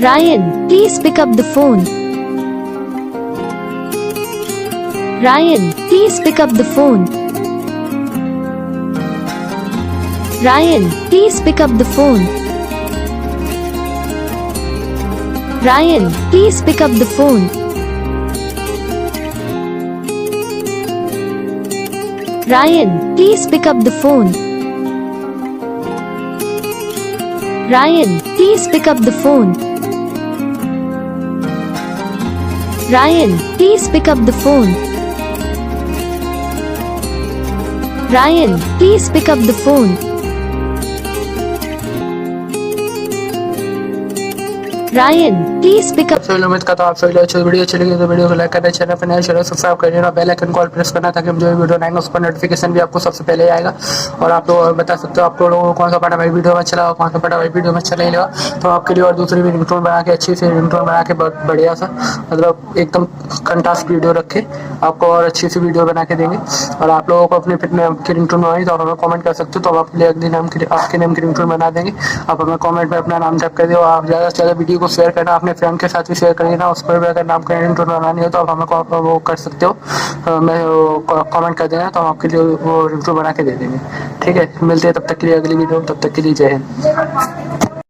Ryan, please pick up the phone. Ryan, please pick up the phone. Ryan, please pick up the phone. Ryan, please pick up the phone. Ryan, please pick up the phone. Ryan, please pick up the phone. Ryan, please pick up the phone. Ryan, please pick up the phone. Ryan, please pick up. सभी उम्मीद करता हूँ आप सभी लोग अच्छी video अच्छी लगी तो वीडियो को लाइक करना, चैनल पर नए चैनल सब्सक्राइब कर लेना, बेल आइकन कॉल प्रेस करना ताकि हम जो वीडियो बनाएंगे उसका नोटिफिकेशन भी आपको सबसे पहले आएगा। और आप लोग बता सकते हो आप लोगों को कौन सा पार्ट हमारी वीडियो में अच्छा लगा, कौन सा पार्ट हमारी वीडियो में अच्छा नहीं लगा। तो आपके लिए और दूसरी भी रिंगटोन बना के अच्छी से रिंगटोन बना के बढ़िया सा मतलब एकदम कंटास्ट वीडियो रखे आपको और अच्छी सी वीडियो बना के देंगे। और आप लोगों को अपने नाम की रिंगटोन बनाई तो आप हमें कमेंट कर सकते हो, तो हम आपके लिए अगले नाम की आपके नाम की रिंगटोन बना देंगे। आप हमें कमेंट में अपना नाम टाइप कर दो। आप ज़्यादा से ज़्यादा वीडियो को शेयर करना, अपने फ्रेंड के साथ भी शेयर करिए उस पर भी अगर नाम का रिंगटोन बनानी हो तो आप हमें वो कर सकते हो। मैं कमेंट कर देना तो हम आपके लिए वो रिंगटोन बना के दे देंगे। ठीक है, मिलते हैं तब तक के लिए अगली वीडियो में, तब तक के लिए जय हिंद।